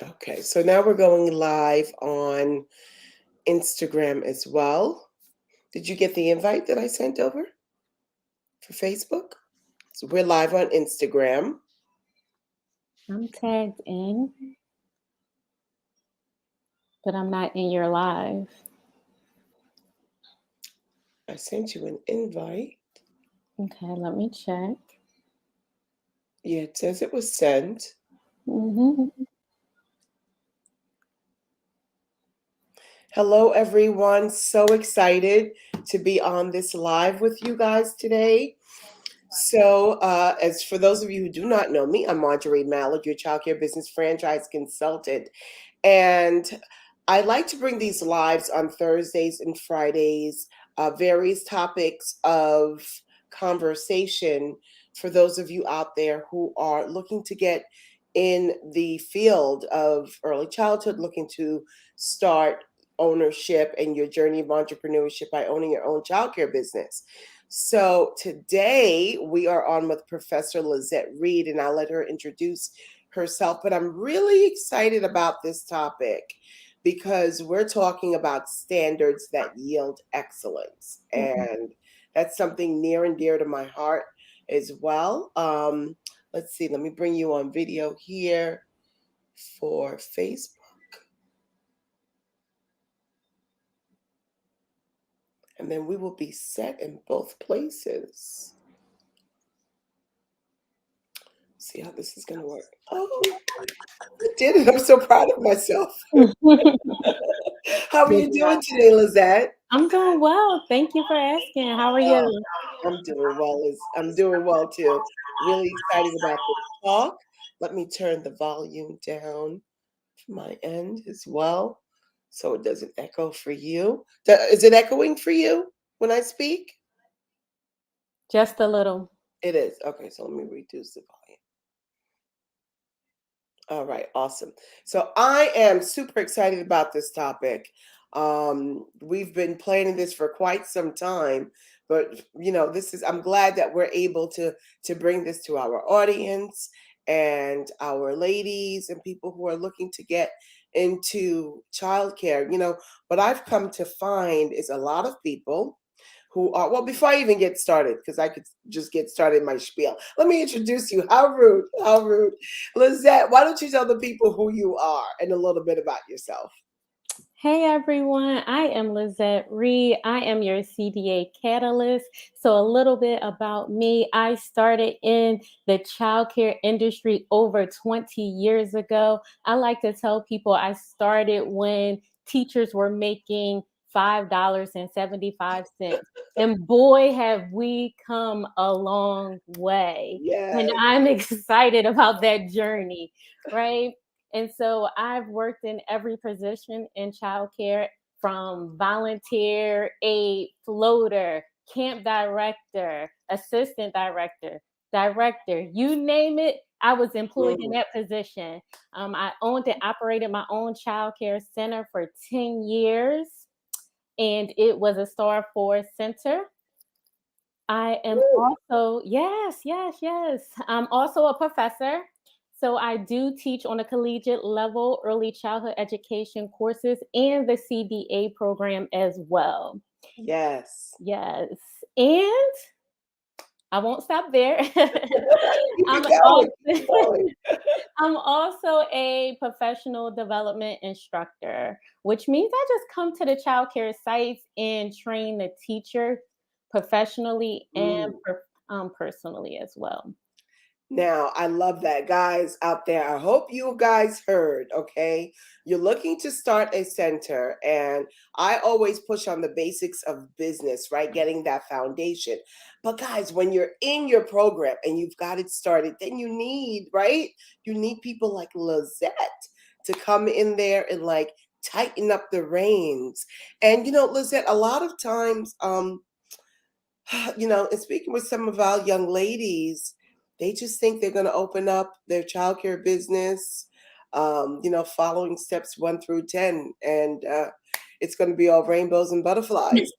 Okay, so now we're going live on Instagram as well. Did you get the invite that I sent over for Facebook? So we're live on Instagram. I'm tagged in, but I'm not in your live. I sent you an invite. Okay, let me check. Yeah, it says it was sent. Hmm. Hello, everyone. So excited to be on this live with you guys today. So, as for those of you who do not know me, I'm Marjorie Mallard, your childcare business franchise consultant. And I like to bring these lives on Thursdays and Fridays, various topics of conversation for those of you out there who are looking to get in the field of early childhood, looking to start ownership and your journey of entrepreneurship by owning your own childcare business. So today we are on with Professor Lizette Reed, and I'll let her introduce herself. But I'm really excited about this topic because we're talking about standards that yield excellence. And that's something near and dear to my heart as well. Let's see, let me bring you on video here for Facebook. And then we will be set in both places. See how this is going to work. Oh, I did it. I'm so proud of myself. How are Good you doing job. today, Lizette? I'm doing well. Thank you for asking. How are Oh, you? I'm doing well. I'm doing well too. Really excited about this talk. Let me turn the volume down from my end as well so it doesn't echo for you. Is it echoing for you when I speak? Just a little. It is. Okay, so let me reduce the volume. All right, awesome. So I am super excited about this topic. We've been planning this for quite some time, but this is. I'm glad that we're able to bring this to our audience and our ladies and people who are looking to get into childcare. What I've come to find is a lot of people who are, well, before I even get started, because I could just get started in my spiel. Let me introduce you. How rude. How rude. Lizette, why don't you tell the people who you are and a little bit about yourself? Hey everyone, I am Lizette Reed. I am your CDA catalyst. So, a little bit about me. I started in the childcare industry over 20 years ago. I like to tell people I started when teachers were making $5.75. And boy, have we come a long way. And Yes. I'm excited about that journey, right? And so I've worked in every position in childcare, from volunteer, aide, floater, camp director, assistant director, director, you name it. I was employed in Mm, that position. I owned and operated my own childcare center for 10 years, and it was a Star 4 center. I am woo. also, yes, yes, yes. I'm also a professor. So I do teach on a collegiate level early childhood education courses and the CDA program as well. Yes. Yes. And I won't stop there. Keep I'm it going. also Keep it going. I'm also a professional development instructor, which means I just come to the childcare sites and train the teacher professionally and Mm. personally as well. Now, I love that. Guys out there, I hope you guys heard, okay? You're looking to start a center, and I always push on the basics of business, right? Getting that foundation. But, guys, when you're in your program and you've got it started, then you need, right? You need people like Lizette to come in there and like tighten up the reins. And, Lizette, a lot of times, and speaking with some of our young ladies, they just think they're going to open up their childcare business, following steps 1 through 10, and it's going to be all rainbows and butterflies,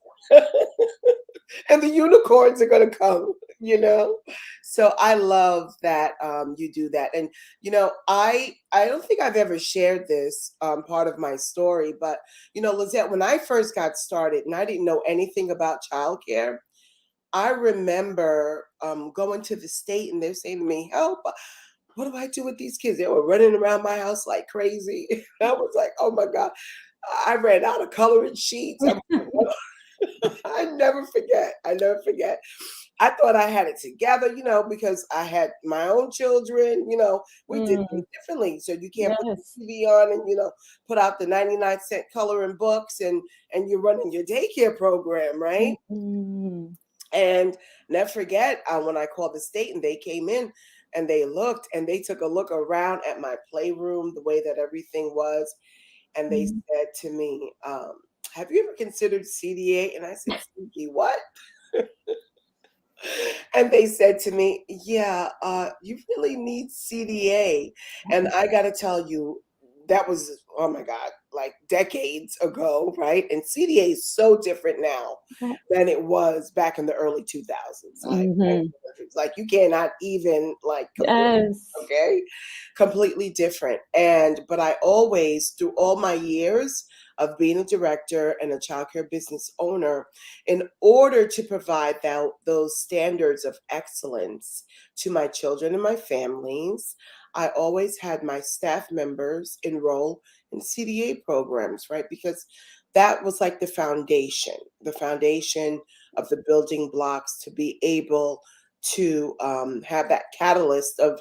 and the unicorns are going to come. you know? So I love that you do that. And I don't think I've ever shared this part of my story, but Lizette, when I first got started and I didn't know anything about childcare, I remember going to the state and they're saying to me, "Help! What do I do with these kids?" They were running around my house like crazy. I was like, "Oh my God!" I ran out of coloring sheets. I never forget. I never forget. I thought I had it together, because I had my own children. We did things Mm, differently. So you can't put yes. the TV on and put out the 99-cent coloring books and you're running your daycare program, right? Mhm. And never forget when I called the state and they came in and they looked and they took a look around at my playroom, the way that everything was, and they Mhm. said to me, "Have you ever considered CDA?" And I said, "CDA what?" And they said to me, "Yeah, you really need CDA." And I got to tell you, that was, oh my God, like decades ago, right? And CDA is so different now than it was back in the early 2000s, like Mhm. 1900s. Like you cannot even like compare. Yes. Okay, completely different. But I always, through all my years of being a director and a childcare business owner, in order to provide those standards of excellence to my children and my families, I always had my staff members enroll in CDA programs, right? Because that was like the foundation of the building blocks to be able to have that catalyst of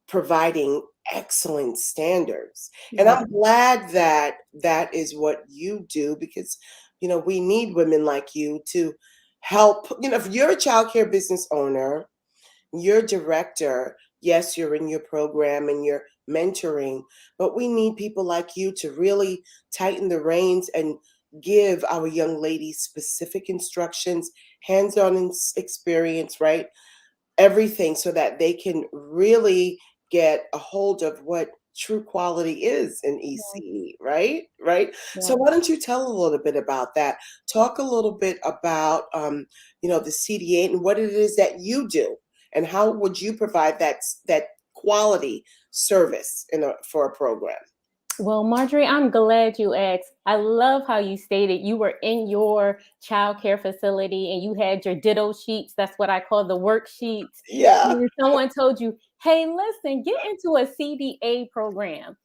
providing excellent standards. And Yeah. I'm glad that that is what you do because, we need women like you to help. If you're a childcare business owner, you're director, yes, you're in your program and you're mentoring, but we need people like you to really tighten the reins and give our young ladies specific instructions, hands-on experience, right? Everything so that they can really get a hold of what true quality is in Yeah. ECE, right? Right. So Yeah. why don't you tell a little bit about that? Talk a little bit about the CDA and what it is that you do, and how would you provide that quality service for a program? Well, Marjorie, I'm glad you asked. I love how you stated you were in your childcare facility and you had your ditto sheets. That's what I call the worksheets. Yeah. And someone told you, hey, listen, get into a CDA program.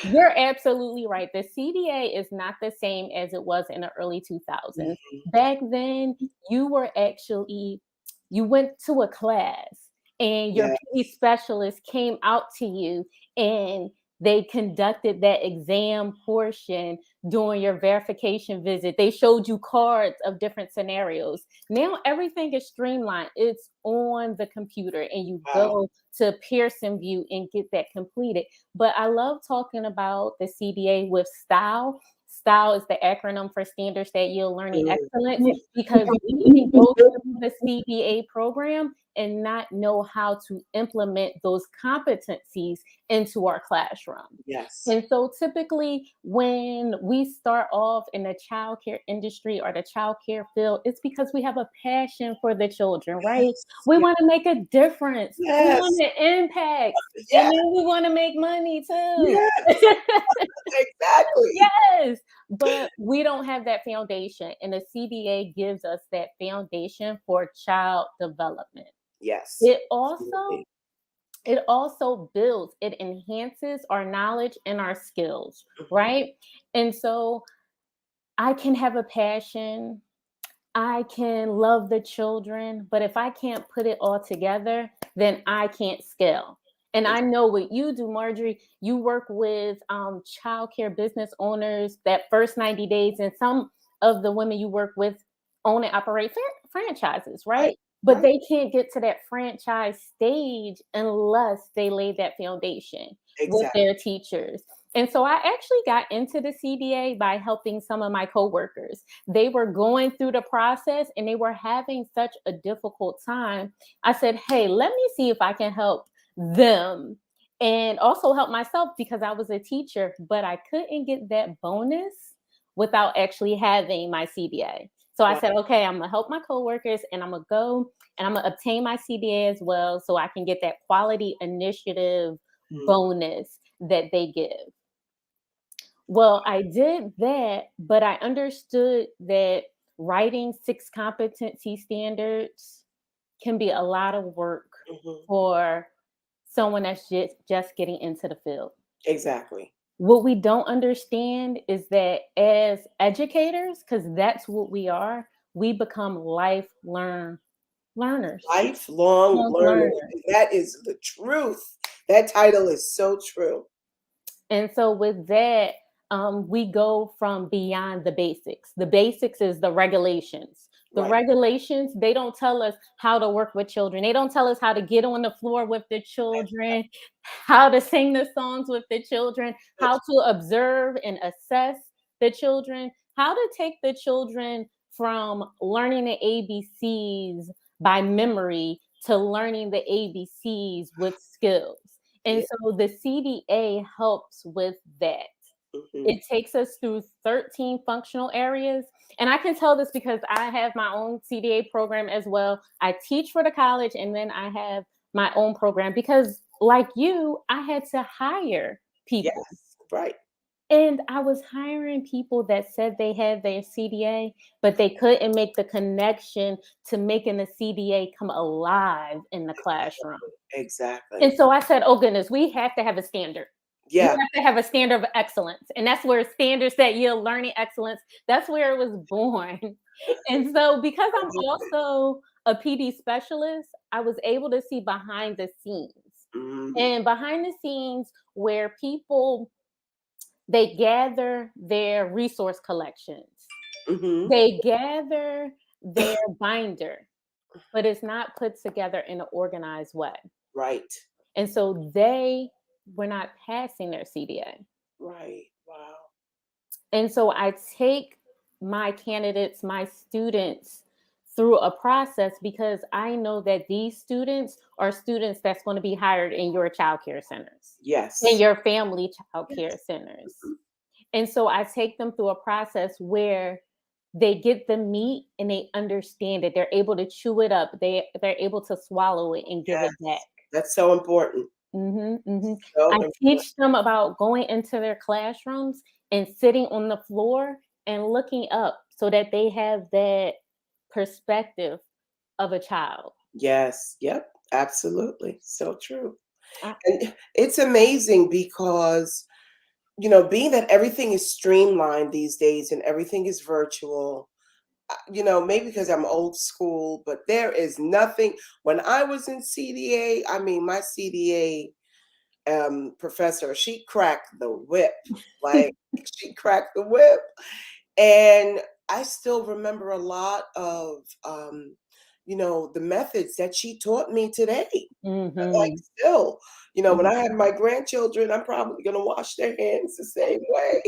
You're absolutely right. The CDA is not the same as it was in the early 2000s. Mhm. Back then, you were actually you went to a class and your PD Yes. specialist came out to you and they conducted that exam portion during your verification visit. They showed you cards of different scenarios. Now everything is streamlined. It's on the computer and you Wow. go to Pearson View and get that completed. But I love talking about the CDA with STYLE. STYLE is the acronym for Standards that Yield Learning Mm. Excellence because we can go through the CDA program and not know how to implement those competencies into our classroom. Yes. And so typically when we start off in the childcare industry or the childcare field, it's because we have a passion for the children, right? Yes. We Yes. want to make a difference. We want Yes. to impact. And Yes. then we want to make money too. Yes. Exactly. Yes, but we don't have that foundation, and the CDA gives us that foundation for child development. Yes. It also Absolutely. it also builds, it enhances our knowledge and our skills, Mhm. right? And so I can have a passion, I can love the children, but if I can't put it all together, then I can't scale. And I Ex know what you do, Marjorie. You work with childcare business owners that first 90 days, and some of the women you work with own and operate franchises, right? Right, But right. they can't get to that franchise stage unless they lay that foundation with Exactly. their teachers. And so I actually got into the CDA by helping some of my coworkers. They were going through the process and they were having such a difficult time. I said, hey, let me see if I can help them and also help myself because I was a teacher, but I couldn't get that bonus without actually having my CDA. So I Wow. said, okay, I'm gonna help my coworkers and I'm gonna go and I'm gonna obtain my CDA as well so I can get that quality initiative Mhm. bonus that they give. Well, I did that, but I understood that writing 6 competency standards can be a lot of work Mhm. for someone that's just getting into the field. Exactly. What we don't understand is that as educators, because that's what we become learners. Lifelong Lifelong learner. learners. That is the truth. That title is so true. And so with that, we go from beyond the basics. The basics is the regulations. The Right. regulations, they don't tell us how to work with children. They don't tell us how to get on the floor with the children, how to sing the songs with the children, how That's to observe and assess the children, how to take the children from learning the ABCs by memory to learning the ABCs with skills. And yeah. so the CDA helps with that. Mhm. It takes us through 13 functional areas. And I can tell this because I have my own CDA program as well. I teach for the college and then I have my own program because, like you, I had to hire people. Yes. Right. And I was hiring people that said they had their CDA, but they couldn't make the connection to making the CDA come alive in the classroom. And Exactly. so I said, "Oh goodness, we have to have a standard. We Yeah. have to have a standard of excellence." And that's where standards that yield learning excellence, that's where it was born. And so because I'm also a PD specialist, I was able to see behind the scenes. Mhm. And behind the scenes where people they gather their resource collections. Mhm. They gather their binder, but it's not put together in an organized way. Right. And so they were not passing their CDA. Right. Wow. And so I take my candidates, my students through a process because I know that these students are students that's going to be hired in your childcare centers, in Yes. your family childcare Yes. centers. Mhm. And so I take them through a process where they get the meat and they understand it. They're able to chew it up. They're able to swallow it and give it back. Yes. That's so important. So I important. teach them about going into their classrooms and sitting on the floor and looking up so that they have that perspective of a child. Yes. Yep. Absolutely. So true. I And it's amazing because, being that everything is streamlined these days and everything is virtual, maybe because I'm old school, but there is nothing. When I was in CDA, I mean, my CDA professor, she cracked the whip. Like, she cracked the whip. And I still remember a lot of, the methods that she taught me today. Like, Mhm. still, when I Mhm. have my grandchildren, I'm probably gonna wash their hands the same way.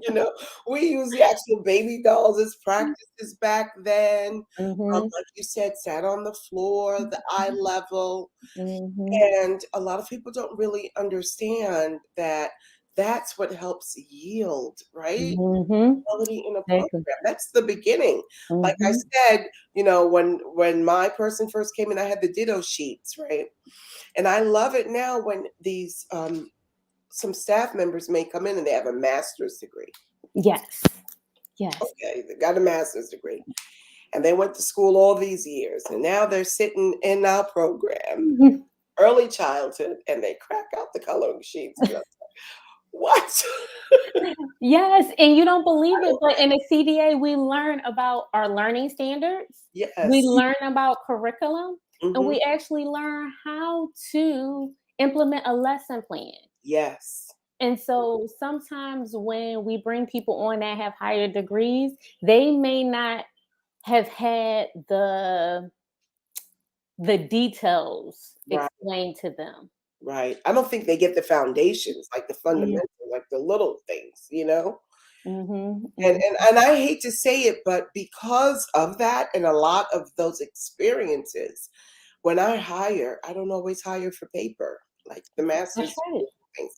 You know, we use the actual baby dolls as practices back then. Mhm. Like you said, sat on the floor, the eye level, Mhm. and a lot of people don't really understand that that's what helps yield, right? Mhm. Quality in a Exactly. program. That's the beginning. Like I Mhm. said, when my person first came in, I had the ditto sheets, right? And I love it now when these some staff members may come in and they have a master's degree. Yes. Yes. Okay, they got a master's degree. And they went to school all these years. And now they're sitting in our program, Mhm. early childhood, and they crack out the coloring sheets. And I'm like, what? Yes, and you don't believe it, but in the CDA, we learn about our learning standards, we Yes. learn about curriculum, and Hmm. we actually learn how to implement a lesson plan. Yes. And so sometimes when we bring people on that have higher degrees, they may not have had the details Right. explained to them. Right. I don't think they get the foundations, like the Mm, fundamentals, like the little things. mhm, And mhm. and and I hate to say it, but because of that and a lot of those experiences, when I hire, I don't always hire for paper, like the That's master's right. degree things.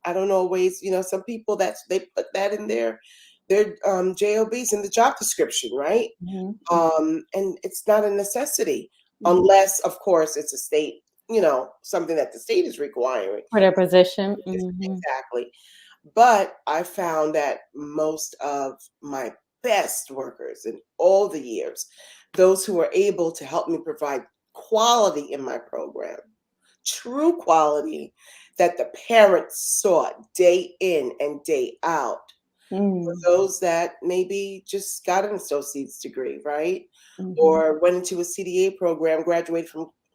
I don't always, some people they put that in there. They're jobs in the job description, right? Mhm. And it's not a necessity Mhm. unless, of course, it's a state, something that the state is requiring. For their position. Mhm. Exactly. But I found that most of my best workers in all the years, those who were able to help me provide quality in my program, true quality that the parents sought day in and day out, were Mm. those that maybe just got an associate's degree, right? Mhm. Or went into a CDA program, graduated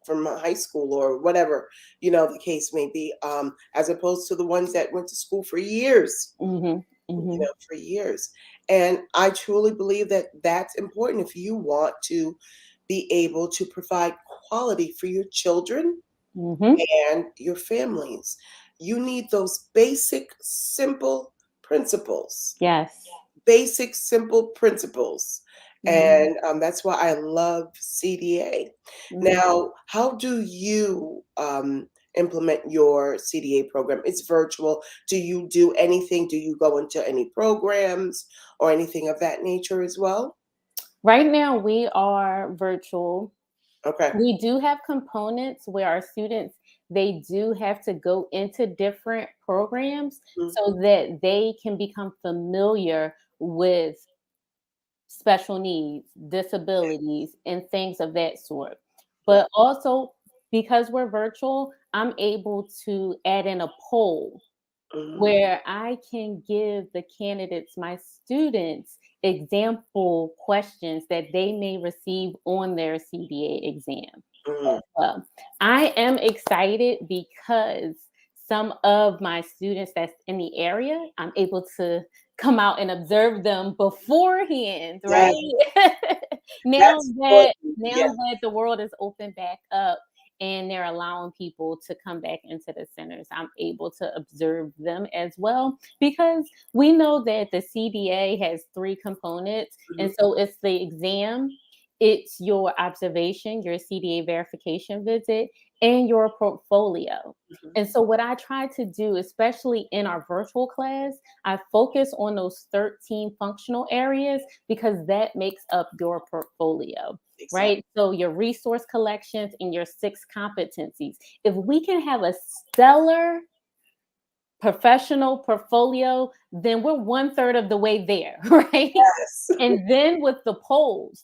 from high school or whatever, the case may be, as opposed to the ones that went to school for years, Mhm. Mhm. for years. And I truly believe that that's important if you want to be able to provide quality for your children Mhm. and your families. You need those basic, simple principles, Yes. basic, simple principles. Mhm. And that's why I love CDA. Mhm. Now, how do you implement your CDA program? It's virtual. Do you do anything? Do you go into any programs or anything of that nature as well? Right now, we are virtual. Okay. We do have components where our students they do have to go into different programs so Mhm. that they can become familiar with special needs, disabilities, and things of that sort. Right. But also, because we're virtual, I'm able to add in a poll Mhm. where I can give the candidates, my students, example questions that they may receive on their CDA exam. Mhm. Well, I am excited because some of my students that's in the area, I'm able to come out and observe them beforehand, Yes, right? now that's that important. now Yes. that the world is open back up and they're allowing people to come back into the centers, I'm able to observe them as well because we know that the CDA has three components. And Mhm. so it's the exam, it's your observation, your CDA verification visit, and your portfolio. Mhm. And so, what I try to do, especially in our virtual class, I focus on those 13 functional areas because that makes up your portfolio, Exactly. right? So, your resource collections and your six competencies. If we can have a stellar professional portfolio, then we're one third of the way there, right? Yes. And then with the polls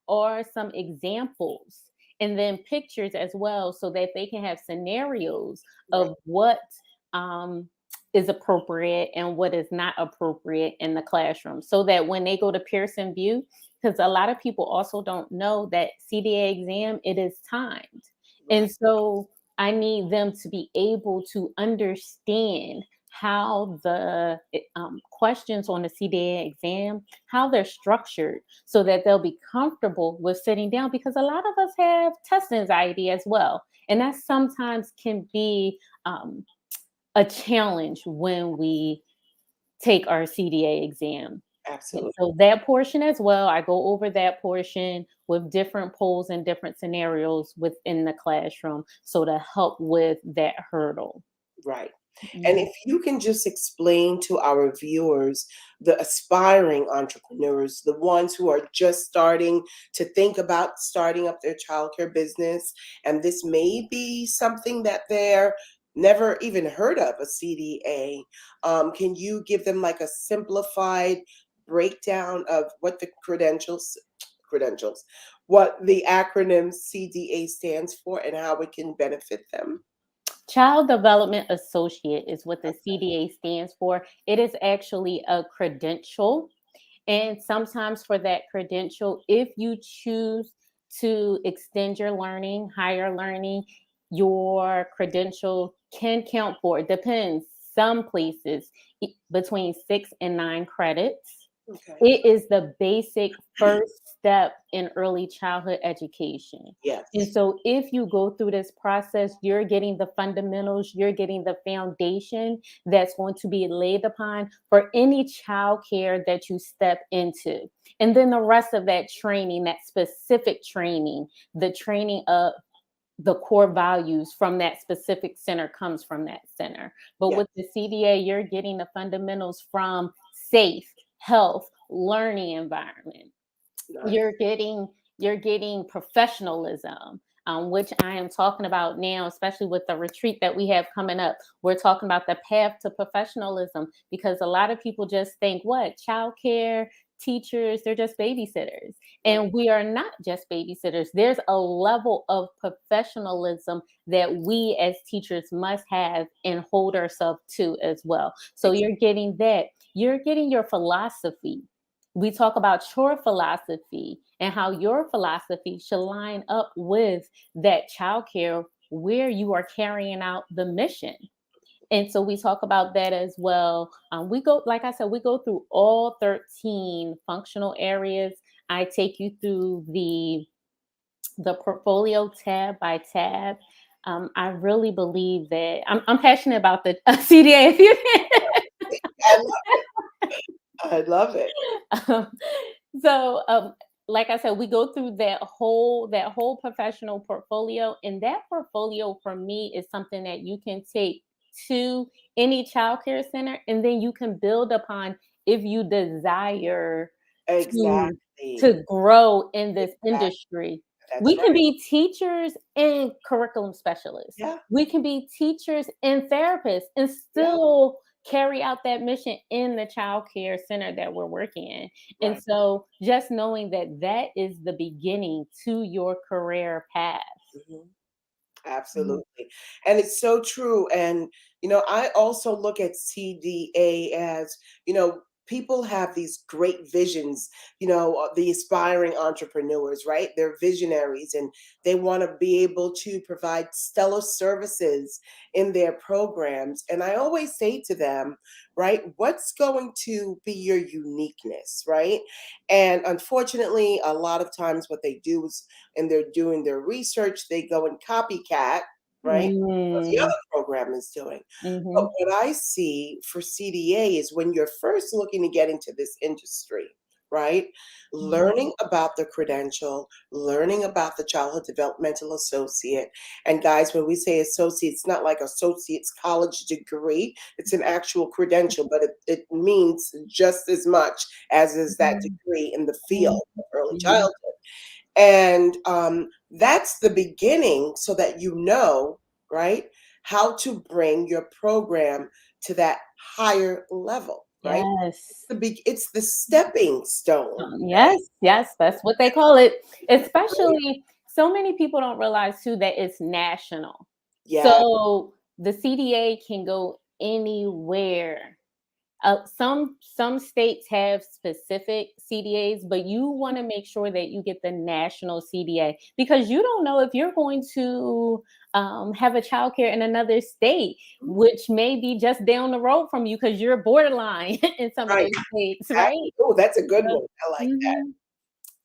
are some examples and then pictures as well so that they can have scenarios Right. of what um, is appropriate and what is not appropriate in the classroom so that when they go to Pearson View, because a lot of people also don't know that CDA exam, it is timed. Right. And so I need them to be able to understand how the questions on the CDA exam, how they're structured so that they'll be comfortable with sitting down because a lot of us have test anxiety as well. And that sometimes can be a challenge when we take our CDA exam. And Absolutely. so that portion as well, I go over that portion with different polls and different scenarios within the classroom so to help with that hurdle. Right. And Mhm. if you can just explain to our viewers, the aspiring entrepreneurs, the ones who are just starting to think about starting up their childcare business, and this may be something that they're never even heard of, a CDA. Can you give them like a simplified breakdown of what the credentials, what the acronym CDA stands for, and how it can benefit them? Child Development Associate is what the CDA stands for. It is actually a credential. And sometimes for that credential, if you choose to extend your learning, higher learning, your credential can count for, it depends, some places between 6 and 9 credits. Okay. It is the basic first step in early childhood education. And Yes. so, if you go through this process, you're getting the fundamentals, you're getting the foundation that's going to be laid upon for any child care that you step into. And then the rest of that training, that specific training, the training of the core values from that specific center comes from that center. But Yes. with the CDA, you're getting the fundamentals from SAFE. health, learning environment. Nice. You're getting professionalism, which I am talking about now, especially with the retreat that we have coming up. We're talking about the path to professionalism because a lot of people just think what childcare teachers, they're just babysitters. Right. And we are not just babysitters. There's a level of professionalism that we as teachers must have and hold ourselves to as well. So Ex- you're getting that. You're getting your philosophy. We talk about your philosophy and how your philosophy should line up with that childcare where you are carrying out the mission. And so we talk about that as well. We go, like I said, we go through all 13 functional areas. I take you through the portfolio tab by tab. I really believe that I'm passionate about the CDA. If you I love it. I love it. Um, so, like I said, we go through that whole professional portfolio, and that portfolio for me is something that you can take to any childcare center, and then you can build upon if you desire to Exactly. to grow in this Exactly. industry. That's We right. can be teachers and curriculum specialists. Yeah. We can be teachers and therapists and Yeah. still carry out that mission in the child care center that we're working in. And Right. so just knowing that that is the beginning to your career path. Mhm. Mhm. Absolutely. And it's so true. And, I also look at CDA as, people have these great visions, the aspiring entrepreneurs, right? They're visionaries and they want to be able to provide stellar services in their programs. And I always say to them, right, what's going to be your uniqueness, right? And unfortunately, a lot of times what they do is and they're doing their research, they go and copycat, right? What the Mm, other program is doing. But mhm, what I see for CDA is when you're first looking to get into this industry, right? mhm. Learning about the credential, learning about the childhood developmental associate. And guys, when we say associate, it's not like associate's college degree, it's an actual credential, but it means just as much as is that Mhm, degree in the mhm, field of early mhm. childhood. And that's the beginning so that right, how to bring your program to that higher level, right? Yes. It's the stepping stone, right? Yes, yes, that's what they call it. Especially, so many people don't realize too that it's national. Yeah, So the CDA can go anywhere. Some states have specific CDAs, but you want to make sure that you get the national CDA because you don't know if you're going to have a childcare in another state, mhm, which may be just down the road from you because you're borderline in some of right. those states, Exactly. right? Oh, that's a good So, one. I like that. mhm.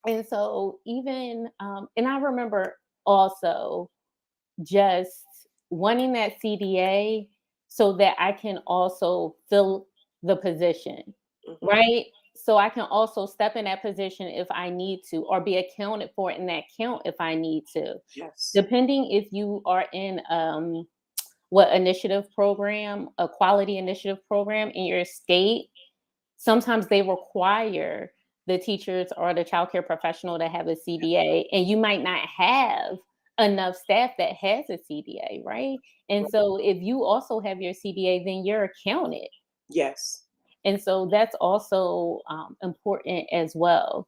And so even and I remember also just wanting that CDA so that I can also fill the position, Hmm. right? So I can also step in that position if I need to, or be accounted for in that count if I need to. Yes. Depending if you are in what initiative program, a quality initiative program in your state, sometimes they require the teachers or the childcare professional to have a CDA, and you might not have enough staff that has a CDA, right? And Right. so if you also have your CDA, then you're accounted. Yes. And so that's also important as well.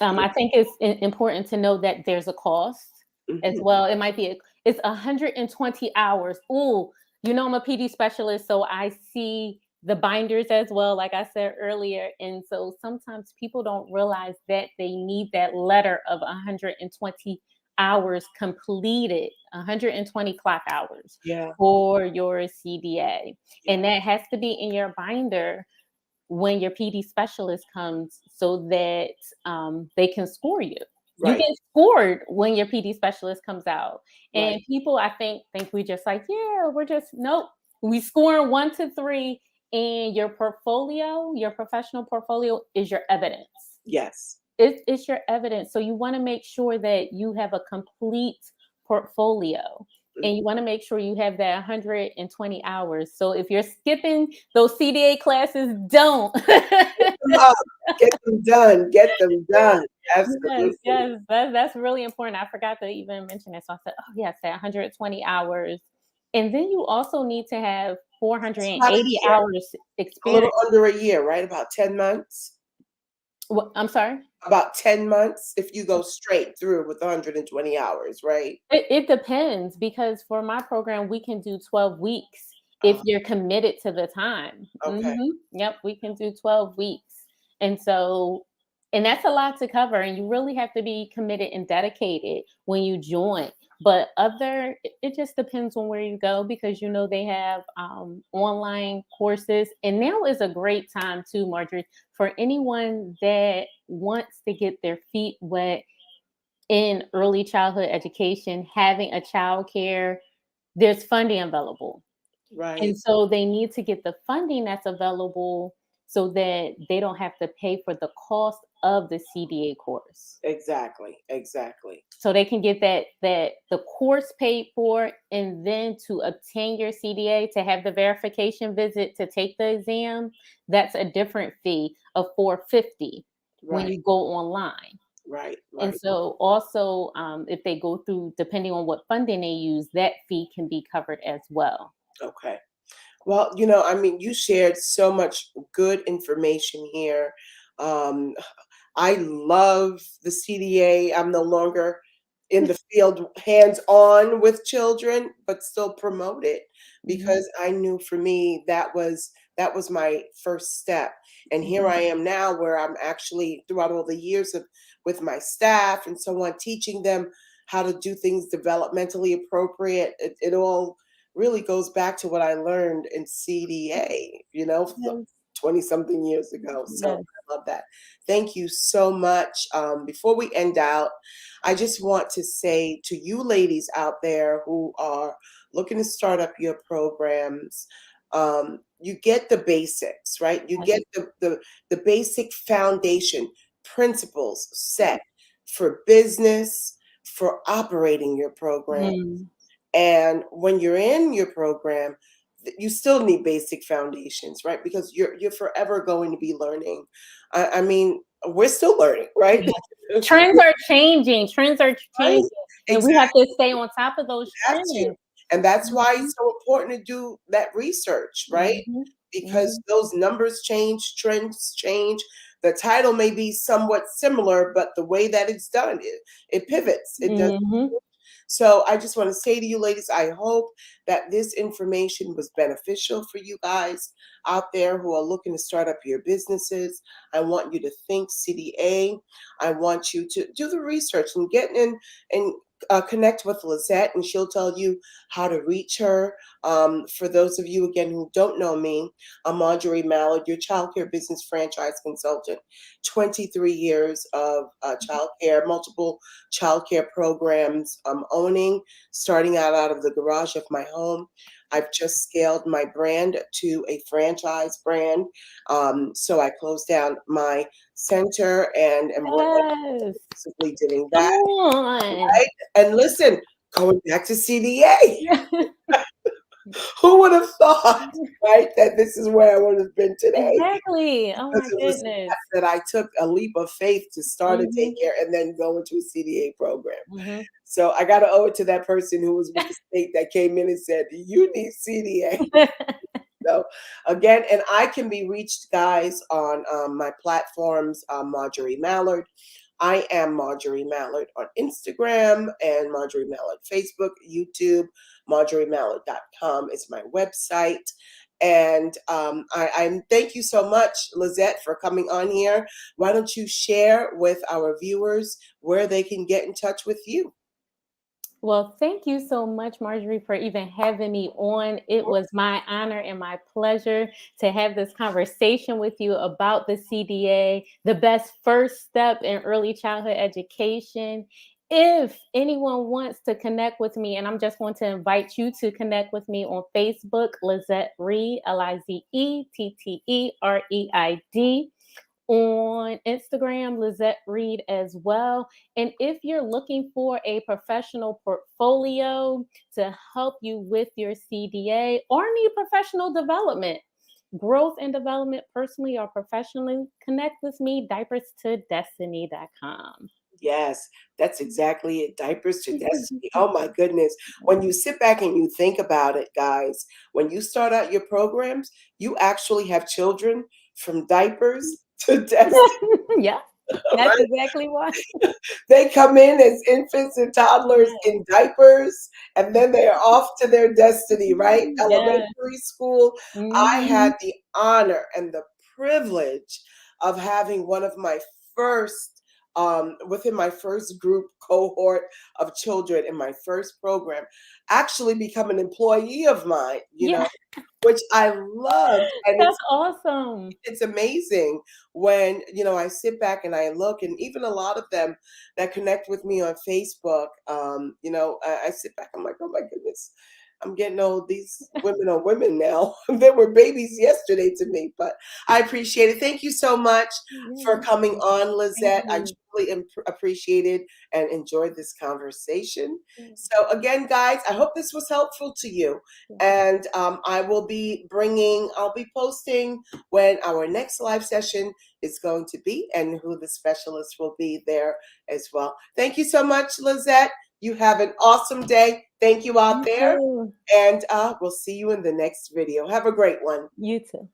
Yeah. I think it's important to know that there's a cost as Hmm. well. It might be it's 120 hours. Ooh, I'm a PD specialist, so I see the binders as well, like I said earlier. And so sometimes people don't realize that they need that letter of 120 hours completed, 120 clock hours Yeah. for your CDA. And Yeah. that has to be in your binder when your PD specialist comes so that they can score you. You Right. get scored when your PD specialist comes out. Right. And people, I think we just like, yeah, we're just nope. We score 1 to 3, and your portfolio, your professional portfolio is your evidence. Yes. It's your evidence. So you want to make sure that you have a complete portfolio. and you want to make sure you have that 120 hours. So if you're skipping those CDA classes, don't. Them up. Get them done. Get them done. Yes, Absolutely. yes, that's really important. I forgot to even mention that. So I said, oh yes, that 120 hours. And then you also need to have It's about a 480 year, hours a little experience. under a year, right? About 10 months. I'm sorry? About 10 months if you go straight through with 120 hours, right? It depends because for my program, we can do 12 weeks if Uh, you're committed to the time. okay. Yep, we can do 12 weeks. And so, and that's a lot to cover, and you really have to be committed and dedicated when you join. But it just depends on where you go because they have online courses, and now is a great time too, Marjorie, for anyone that wants to get their feet wet in early childhood education, having a child care, there's funding available. And Right. so they need to get the funding that's available so that they don't have to pay for the cost of the CDA course. Exactly. Exactly. So they can get that the course paid for, and then to obtain your CDA to have the verification visit to take the exam, that's a different fee of 450 when Right. you go online. Right. And Right. so also, if they go through, depending on what funding they use, that fee can be covered as well. Okay. Well, I mean, you shared so much good information here. Um, I love the CDA. I'm no longer in the field hands on with children, but still promote it Mhm, because I knew for me that was my first step. And here mhm. I am now where I'm actually throughout all the years of with my staff and so on, teaching them how to do things developmentally appropriate. It all really goes back to what I learned in CDA, 20 something years ago. So Yes, I love that. Thank you so much. Before we end out, I just want to say to you ladies out there who are looking to start up your programs, you get the basics, right? You yes. get the basic foundation principles set for business, for operating your program. Mm, And when you're in your program, you still need basic foundations, right? Because you're forever going to be learning. I mean, we're still learning, right? yes. Trends are Right? changing, and we have Exactly. to stay on top of those Have to. trends. And that's why Mhm, it's so important to do that research, right? mhm, Because mhm, those numbers change, trends change. The title may be somewhat similar, but the way that it's done, it pivots. It does. mhm. So I just want to say to you ladies, I hope that this information was beneficial for you guys out there who are looking to start up your businesses. I want you to think CDA. I want you to do the research and get in and connect with Lizette, and she'll tell you how to reach her. For those of you, again, who don't know me, I'm Marjorie Mallard, your childcare business franchise consultant. 23 years of childcare, multiple childcare programs I'm owning, starting out of the garage of my home. I've just scaled my brand to a franchise brand. So I closed down my center and am Yes. simply doing Come that. on. Right? And listen, going back to CDA, Yeah. who would have thought, right, that this is where I would have been today? Exactly. Oh Because my it was a goodness. step that I took a leap of faith to start a Mhm, daycare and then go into a CDA program. mhm. So I got to owe it to that person who was with the state that came in and said, "You need CDA." So again, and I can be reached, guys, on my platforms, Marjorie Mallard. I am Marjorie Mallard on Instagram and Marjorie Mallard Facebook, YouTube. MarjorieMallard.com is my website. And I thank you so much, Lizette, for coming on here. Why don't you share with our viewers where they can get in touch with you? Well, thank you so much, Marjorie, for even having me on. It was my honor and my pleasure to have this conversation with you about the CDA, the best first step in early childhood education. If anyone wants to connect with me, and I'm just going to invite you to connect with me on Facebook, Lizette Reed, Lizette Reid, on Instagram, Lizette Reed as well. And if you're looking for a professional portfolio to help you with your CDA or need professional development, growth and development personally or professionally, connect with me, diaperstodestiny.com. Yes, that's exactly it. Diapers to Destiny. Oh my goodness. When you sit back and you think about it, guys, when you start out your programs, you actually have children from diapers to destiny, Yeah, that's right? exactly why. They come in as infants and toddlers in diapers, and then they are off to their destiny, right? Yeah. Elementary school. I had Mhm. the honor and the privilege of having one of my first, within my first group cohort of children in my first program, actually become an employee of mine, Yeah, which I loved. And that's awesome. it's amazing when I sit back and I look, and even a lot of them that connect with me on Facebook, I sit back, I'm like, oh my goodness, I'm getting old. These women are women now. They were babies yesterday to me, but I appreciate it. Thank you so much You're for coming welcome. on, Thank Lizette. I you. truly appreciated and enjoyed this conversation. So again, guys, I hope this was helpful to you. And I'll be posting when our next live session is going to be and who the specialist will be there as well. Thank you so much, Lizette. You have an awesome day. Thank you out You there. too. And we'll see you in the next video. Have a great one. You too.